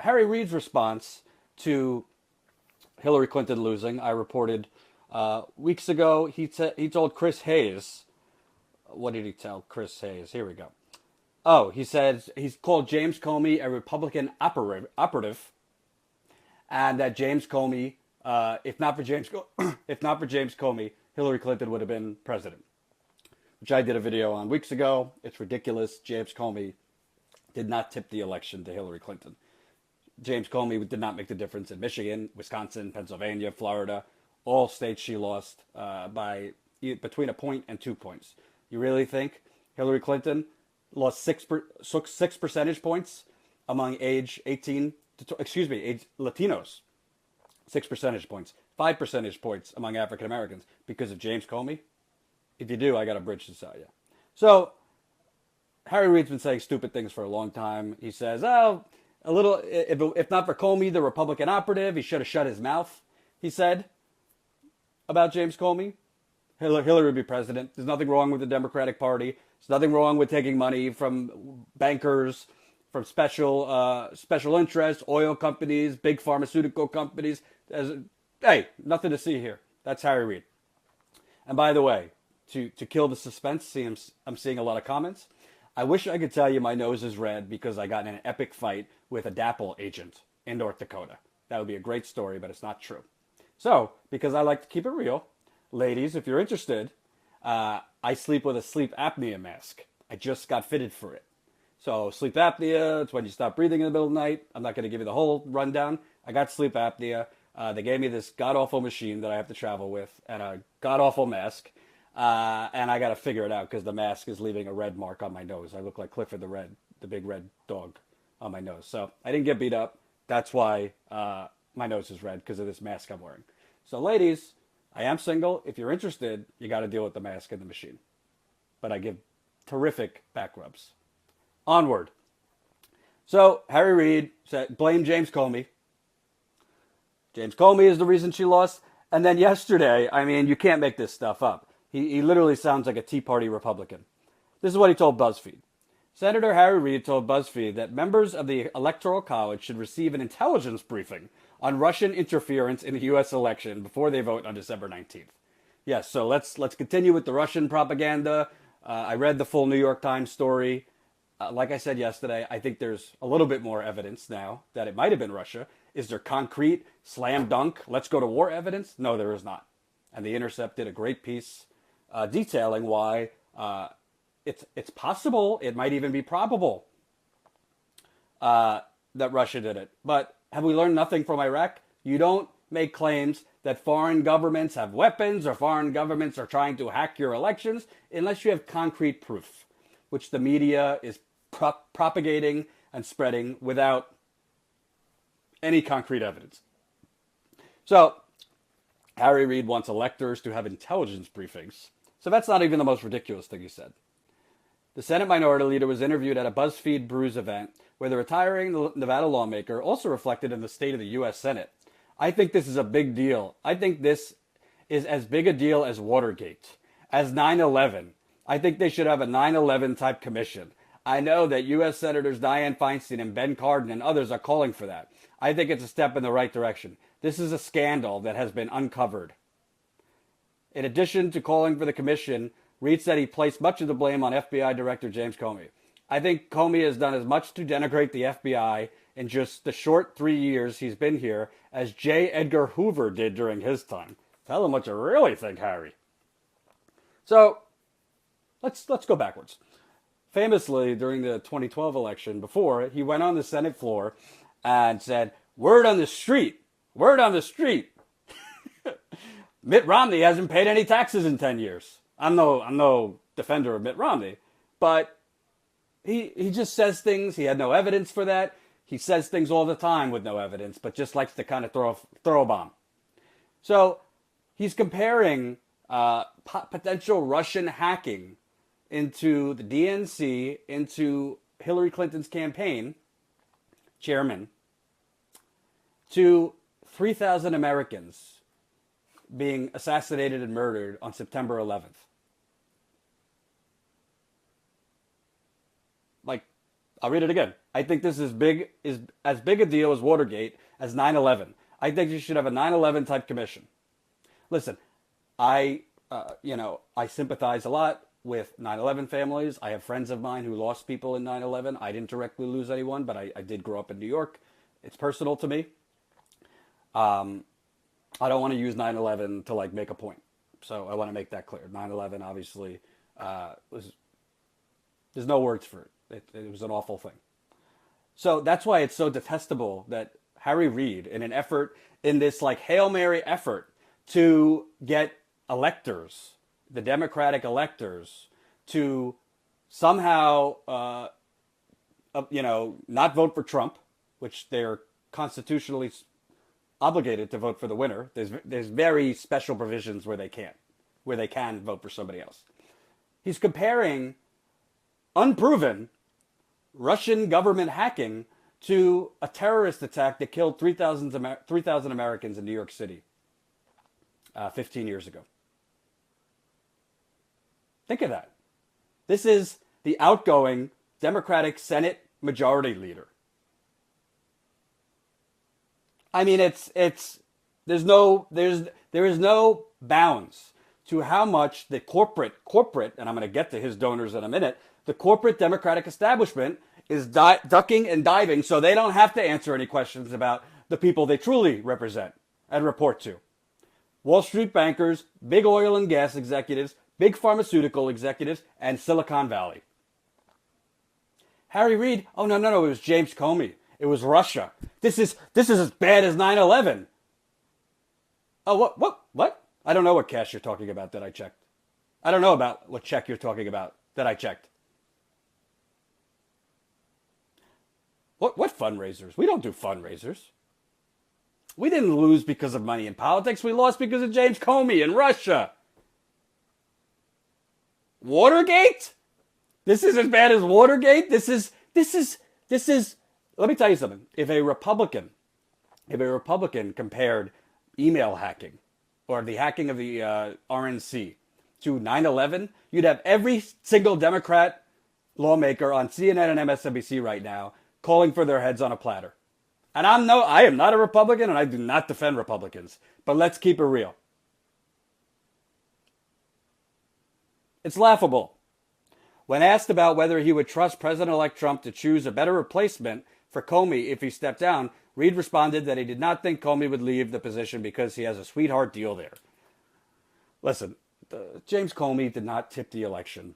Harry Reid's response to Hillary Clinton losing, I reported weeks ago, he told Chris Hayes, what did he tell Chris Hayes? Here we go. Oh, he said he's called James Comey a Republican operative, and that James Comey, if not for if not for James Comey, Hillary Clinton would have been president, which I did a video on weeks ago. It's ridiculous. James Comey did not tip the election to Hillary Clinton. James Comey did not make the difference in Michigan, Wisconsin, Pennsylvania, Florida, all states she lost by between a point and 2 points. You really think Hillary Clinton lost six percentage points among age Latinos? 6 percentage points. 5 percentage points among African Americans because of James Comey? If you do, I got a bridge to sell you. So Harry Reid's been saying stupid things for a long time. He says, oh, a little, if not for Comey, the Republican operative, he should have shut his mouth, he said, about James Comey. Hillary would be president. There's nothing wrong with the Democratic Party. There's nothing wrong with taking money from bankers, from special interests, oil companies, big pharmaceutical companies. Hey, nothing to see here. That's Harry Reid. And by the way, to kill the suspense, I'm seeing a lot of comments. I wish I could tell you my nose is red because I got in an epic fight with a DAPL agent in North Dakota. That would be a great story, but it's not true. So, because I like to keep it real, ladies, if you're interested, I sleep with a sleep apnea mask. I just got fitted for it. So sleep apnea, it's when you stop breathing in the middle of the night. I'm not going to give you the whole rundown. I got sleep apnea. They gave me this god-awful machine that I have to travel with and a god-awful mask. And I got to figure it out because the mask is leaving a red mark on my nose. I look like Clifford the big red dog on my nose. So I didn't get beat up. That's why my nose is red, because of this mask I'm wearing. So ladies, I am single. If you're interested, you got to deal with the mask and the machine. But I give terrific back rubs. Onward. So Harry Reid said, blame James Comey. James Comey is the reason she lost. And then yesterday, I mean, you can't make this stuff up. He literally sounds like a Tea Party Republican. This is what he told BuzzFeed. Senator Harry Reid told BuzzFeed that members of the Electoral College should receive an intelligence briefing on Russian interference in the U.S. election before they vote on December 19th. Yes, so let's continue with the Russian propaganda. I read the full New York Times story. Like I said yesterday, I think there's a little bit more evidence now that it might have been Russia. Is there concrete, slam dunk, let's go to war evidence? No, there is not. And The Intercept did a great piece detailing why it's possible, it might even be probable that Russia did it. But have we learned nothing from Iraq? You don't make claims that foreign governments have weapons or foreign governments are trying to hack your elections unless you have concrete proof, which the media is propagating and spreading without any concrete evidence. So Harry Reid wants electors to have intelligence briefings. So that's not even the most ridiculous thing he said. The Senate Minority Leader was interviewed at a BuzzFeed Brews event where the retiring Nevada lawmaker also reflected on the state of the U.S. Senate. I think this is a big deal. I think this is as big a deal as Watergate, as 9/11. I think they should have a 9/11 type commission. I know that U.S. Senators Dianne Feinstein and Ben Cardin and others are calling for that. I think it's a step in the right direction. This is a scandal that has been uncovered. In addition to calling for the commission, Reid said he placed much of the blame on FBI Director James Comey. I think Comey has done as much to denigrate the FBI in just the short 3 years he's been here as J. Edgar Hoover did during his time. Tell him what you really think, Harry. So, let's go backwards. Famously, during the 2012 election, before, he went on the Senate floor and said, word on the street, Mitt Romney hasn't paid any taxes in 10 years. I'm no defender of Mitt Romney, but he just says things. He had no evidence for that. He says things all the time with no evidence, but just likes to kind of throw a bomb. So he's comparing potential Russian hacking into the DNC, into Hillary Clinton's campaign chairman, to 3,000 Americans being assassinated and murdered on September 11th. Like, I'll read it again. I think this is as big a deal as Watergate as 9/11. I think you should have a 9/11 type commission. Listen, I sympathize a lot with 9/11 families. I have friends of mine who lost people in 9/11. I didn't directly lose anyone, but I did grow up in New York. It's personal to me. I don't want to use 9/11 to like make a point. So I want to make that clear. 9/11 obviously was, there's no words for it. It was an awful thing. So that's why it's so detestable that Harry Reid, in this like Hail Mary effort to get electors, the Democratic electors, to somehow, not vote for Trump, which they're constitutionally obligated to vote for the winner. There's very special provisions where they can't, where they can vote for somebody else. He's comparing unproven Russian government hacking to a terrorist attack that killed 3,000 Americans in New York City 15 years ago. Think of that. This is the outgoing Democratic Senate Majority Leader. I mean, there is no bounds to how much the corporate, and I'm going to get to his donors in a minute, the corporate Democratic establishment is ducking and diving so they don't have to answer any questions about the people they truly represent and report to. Wall Street bankers, big oil and gas executives, big pharmaceutical executives, and Silicon Valley. Harry Reid, oh no, it was James Comey. It was Russia. This is as bad as 9/11. Oh, what? I don't know what cash you're talking about that I checked. I don't know about what check you're talking about that I checked. What fundraisers? We don't do fundraisers. We didn't lose because of money in politics. We lost because of James Comey in Russia. Watergate? This is as bad as Watergate? This is, let me tell you something. If a Republican compared email hacking or the hacking of the RNC to 9/11, you'd have every single Democrat lawmaker on CNN and MSNBC right now calling for their heads on a platter. And I am not a Republican and I do not defend Republicans. But let's keep it real. It's laughable. When asked about whether he would trust President-elect Trump to choose a better replacement for Comey if he stepped down, Reid responded that he did not think Comey would leave the position because he has a sweetheart deal there. Listen, James Comey did not tip the election.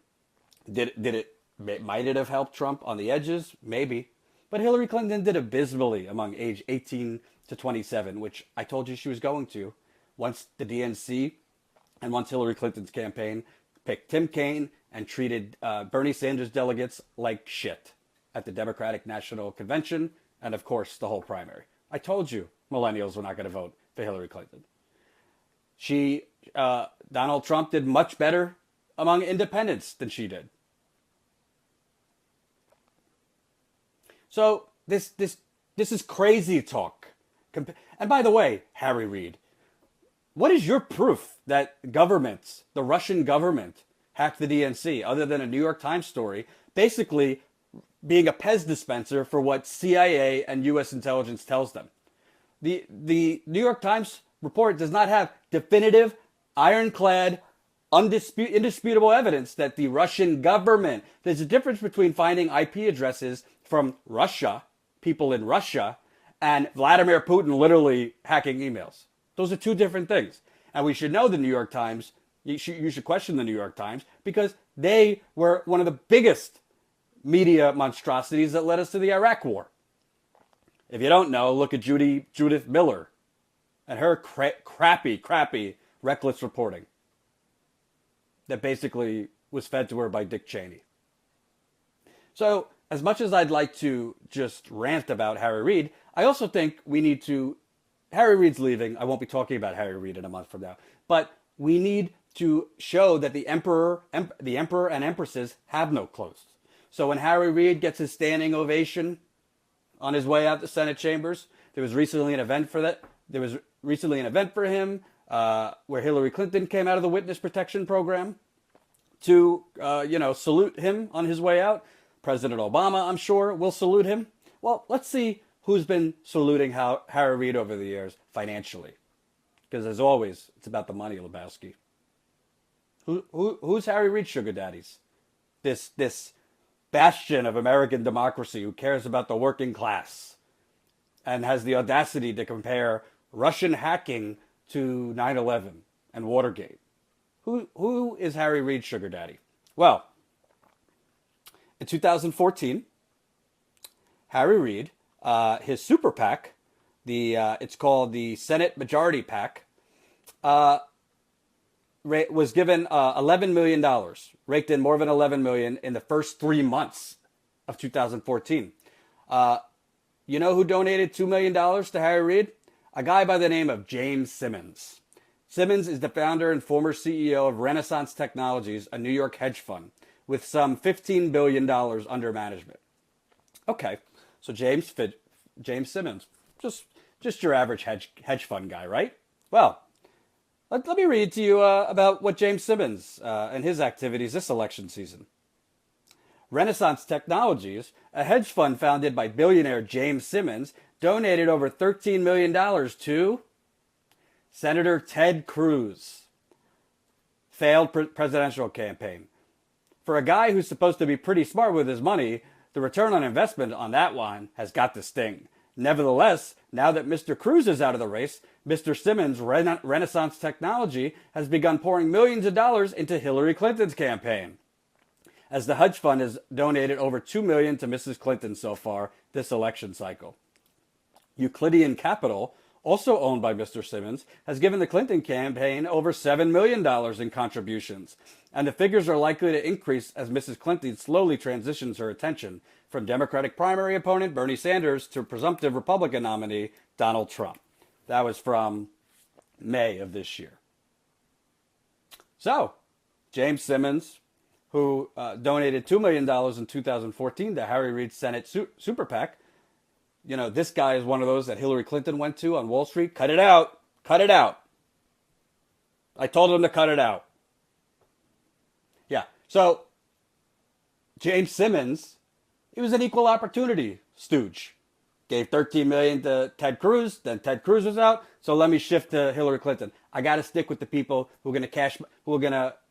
Might it have helped Trump on the edges? Maybe. But Hillary Clinton did abysmally among age 18 to 27, which I told you she was going to once the DNC and once Hillary Clinton's campaign picked Tim Kaine and treated Bernie Sanders delegates like shit at the Democratic National Convention and, of course, the whole primary. I told you millennials were not going to vote for Hillary Clinton. Donald Trump did much better among independents than she did. So this is crazy talk. And by the way, Harry Reid, what is your proof that the Russian government, hacked the DNC, other than a New York Times story, basically being a Pez dispenser for what CIA and U.S. intelligence tells them? The New York Times report does not have definitive, ironclad, indisputable evidence that the Russian government, there's a difference between finding IP addresses from Russia, people in Russia, and Vladimir Putin literally hacking emails. Those are two different things. And we should know the New York Times, you should question the New York Times, because they were one of the biggest media monstrosities that led us to the Iraq War. If you don't know, look at Judith Miller and her crappy, reckless reporting that basically was fed to her by Dick Cheney. So, as much as I'd like to just rant about Harry Reid, I also think we need to... Harry Reid's leaving. I won't be talking about Harry Reid in a month from now. But we need to show that the emperor and empresses have no clothes. So when Harry Reid gets his standing ovation on his way out the Senate chambers, there was recently an event for that. There was recently an event for him where Hillary Clinton came out of the witness protection program to salute him on his way out. President Obama, I'm sure, will salute him. Well, let's see who's been saluting Harry Reid over the years financially. Because as always, it's about the money, Lebowski. Who's Harry Reid's sugar daddies? This bastion of American democracy who cares about the working class and has the audacity to compare Russian hacking to 9/11 and Watergate. Who is Harry Reid's sugar daddy? Well, in 2014, Harry Reid, his super PAC, it's called the Senate Majority PAC, was given $11 million, raked in more than $11 million in the first 3 months of 2014. You know who donated $2 million to Harry Reid? A guy by the name of James Simmons. Simmons is the founder and former CEO of Renaissance Technologies, a New York hedge fund, with some $15 billion under management. Okay, so James Simmons, just your average hedge fund guy, right? Well, let me read to you about what James Simmons and his activities this election season. Renaissance Technologies, a hedge fund founded by billionaire James Simmons, donated over $13 million to Senator Ted Cruz. Failed presidential campaign. For a guy who's supposed to be pretty smart with his money, the return on investment on that one has got to sting. Nevertheless, now that Mr. Cruz is out of the race, Mr. Simmons' Renaissance Technology has begun pouring millions of dollars into Hillary Clinton's campaign, as the hedge fund has donated over $2 million to Mrs. Clinton so far this election cycle. Euclidean Capital, also owned by Mr. Simmons, has given the Clinton campaign over $7 million in contributions, and the figures are likely to increase as Mrs. Clinton slowly transitions her attention from Democratic primary opponent Bernie Sanders to presumptive Republican nominee Donald Trump. That was from May of this year. So, James Simmons, who donated $2 million in 2014 to Harry Reid's Senate Super PAC, you know, this guy is one of those that Hillary Clinton went to on Wall Street. Cut it out. Cut it out. I told him to cut it out. Yeah. So, James Simmons, he was an equal opportunity stooge. Gave $13 million to Ted Cruz. Then Ted Cruz was out. So let me shift to Hillary Clinton. I got to stick with the people who are going to cash,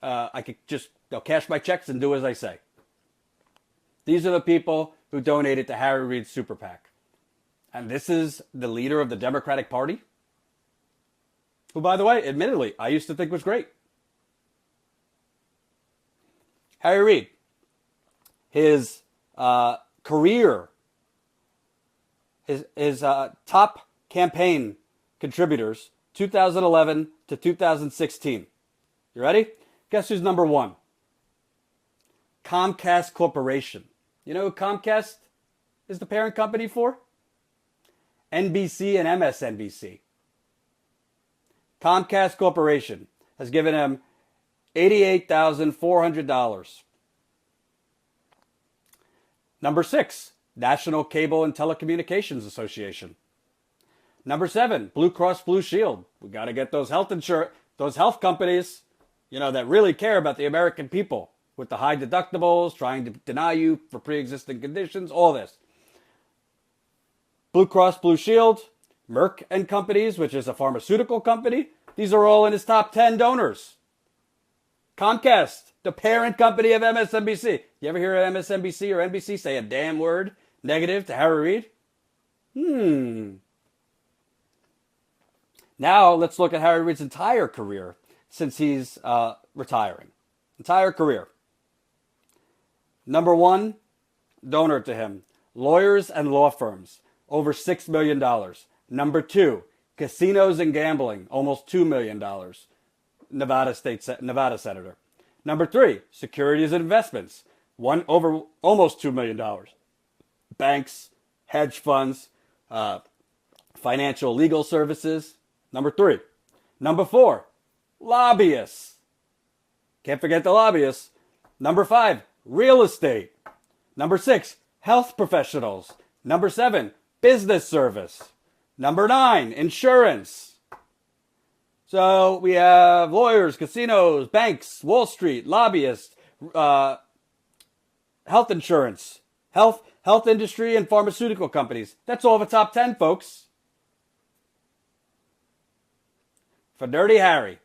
I could just, they'll cash my checks and do as I say. These are the people who donated to Harry Reid's Super PAC. And this is the leader of the Democratic Party, who, by the way, admittedly, I used to think was great. Harry Reid, his career, his top campaign contributors, 2011 to 2016. You ready? Guess who's number one? Comcast Corporation. You know who Comcast is the parent company for? NBC and MSNBC. Comcast Corporation has given him $88,400. Number 6, National Cable and Telecommunications Association. Number 7, Blue Cross Blue Shield. We got to get those those health companies, you know, that really care about the American people with the high deductibles, trying to deny you for pre-existing conditions, all this. Blue Cross Blue Shield, Merck and Companies, which is a pharmaceutical company. These are all in his top 10 donors. Comcast, the parent company of MSNBC. You ever hear MSNBC or NBC say a damn word negative to Harry Reid? Now let's look at Harry Reid's entire career since he's retiring. Entire career. Number 1 donor to him, lawyers and law firms, over $6 million. Number 2, casinos and gambling, almost $2 million. Nevada senator. Number 3, securities and investments, over almost $2 million. Banks, hedge funds, financial legal services. Number 3. Number 4, lobbyists. Can't forget the lobbyists. Number 5, real estate. Number 6, health professionals. Number 7, business service. Number 9, insurance. So we have lawyers, casinos, banks, Wall Street, lobbyists, health insurance, Health industry and pharmaceutical companies. That's all the top 10, folks. For Dirty Harry.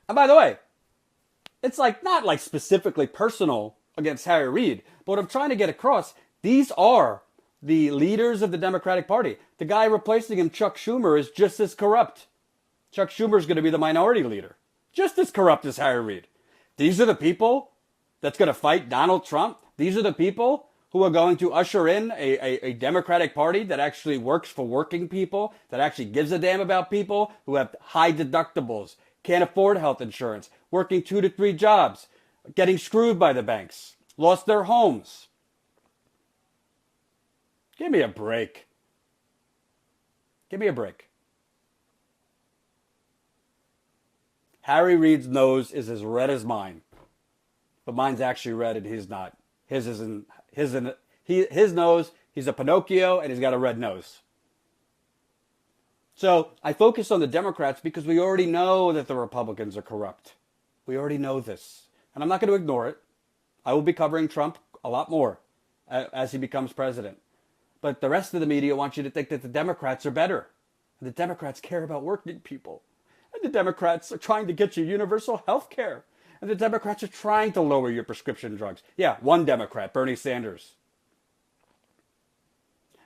And by the way, it's like not like specifically personal against Harry Reid, but what I'm trying to get across, these are the leaders of the Democratic Party. The guy replacing him, Chuck Schumer, is just as corrupt. Chuck Schumer is going to be the minority leader. Just as corrupt as Harry Reid. These are the people that's going to fight Donald Trump. These are the people who are going to usher in a Democratic Party that actually works for working people, that actually gives a damn about people who have high deductibles, can't afford health insurance, working 2 to 3 jobs, getting screwed by the banks, lost their homes. Give me a break. Give me a break. Harry Reid's nose is as red as mine, but mine's actually red and his not. His isn't. His nose. He's a Pinocchio and he's got a red nose. So I focus on the Democrats because we already know that the Republicans are corrupt. We already know this, and I'm not going to ignore it. I will be covering Trump a lot more as he becomes president. But the rest of the media wants you to think that the Democrats are better. And the Democrats care about working people. And the Democrats are trying to get you universal health care. And the Democrats are trying to lower your prescription drugs. Yeah, one Democrat, Bernie Sanders.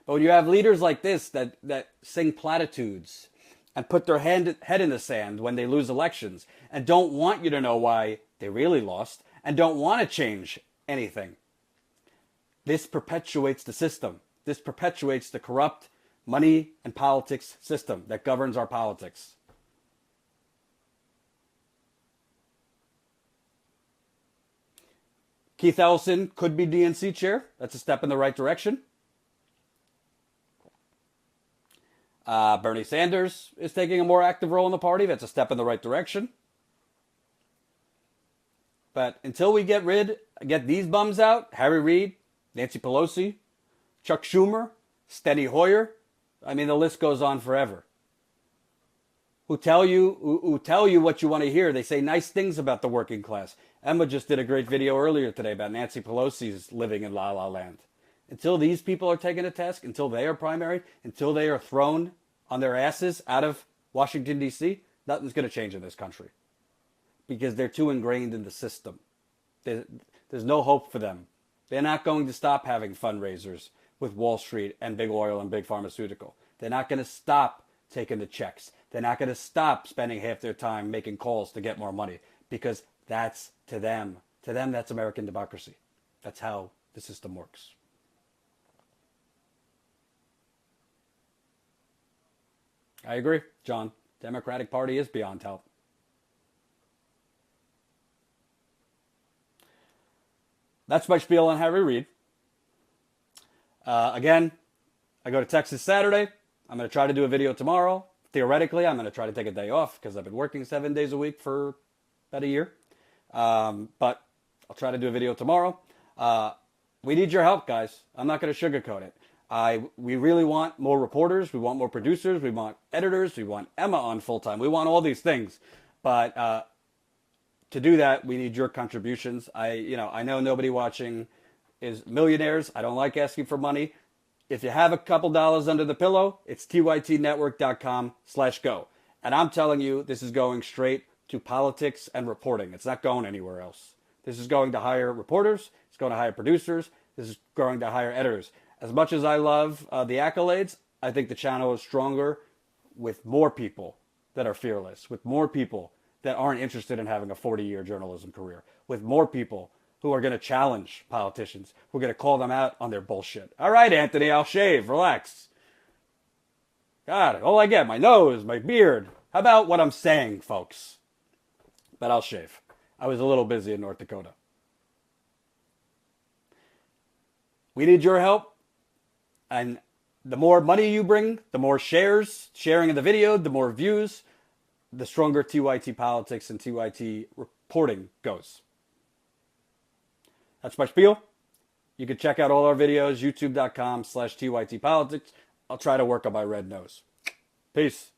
But when you have leaders like this that sing platitudes and put their head in the sand when they lose elections and don't want you to know why they really lost and don't want to change anything, this perpetuates the system. This perpetuates the corrupt money and politics system that governs our politics. Keith Ellison could be DNC chair. That's a step in the right direction. Bernie Sanders is taking a more active role in the party. That's a step in the right direction. But until we get these bums out, Harry Reid, Nancy Pelosi, Chuck Schumer, Steny Hoyer, I mean, the list goes on forever. Who tell you what you want to hear. They say nice things about the working class. Emma just did a great video earlier today about Nancy Pelosi's living in La La Land. Until these people are taken to task, until they are primary, until they are thrown on their asses out of Washington, D.C., nothing's going to change in this country. Because they're too ingrained in the system. There's no hope for them. They're not going to stop having fundraisers with Wall Street and big oil and big pharmaceutical. They're not going to stop taking the checks. They're not going to stop spending half their time making calls to get more money. Because that's to them. To them, that's American democracy. That's how the system works. I agree, John. Democratic Party is beyond help. That's my spiel on Harry Reid. Again, I go to Texas Saturday. I'm going to try to do a video tomorrow. Theoretically, I'm going to try to take a day off because I've been working 7 days a week for about a year. But I'll try to do a video tomorrow. We need your help, guys. I'm not going to sugarcoat it. We really want more reporters. We want more producers. We want editors. We want Emma on full time. We want all these things. But to do that, we need your contributions. I know nobody watching is millionaires. I don't like asking for money. If you have a couple dollars under the pillow, it's tytnetwork.com/go. And I'm telling you, this is going straight to politics and reporting. It's not going anywhere else. This is going to hire reporters. It's going to hire producers. This is going to hire editors. As much as I love the accolades, I think the channel is stronger with more people that are fearless, with more people that aren't interested in having a 40-year journalism career, with more people who are going to challenge politicians, who are going to call them out on their bullshit. All right, Anthony, I'll shave. Relax. God, all I get, my nose, my beard. How about what I'm saying, folks? But I'll shave. I was a little busy in North Dakota. We need your help. And the more money you bring, the more sharing of the video, the more views, the stronger TYT politics and TYT reporting goes. That's my spiel. You can check out all our videos, youtube.com/TYT politics. I'll try to work on my red nose. Peace.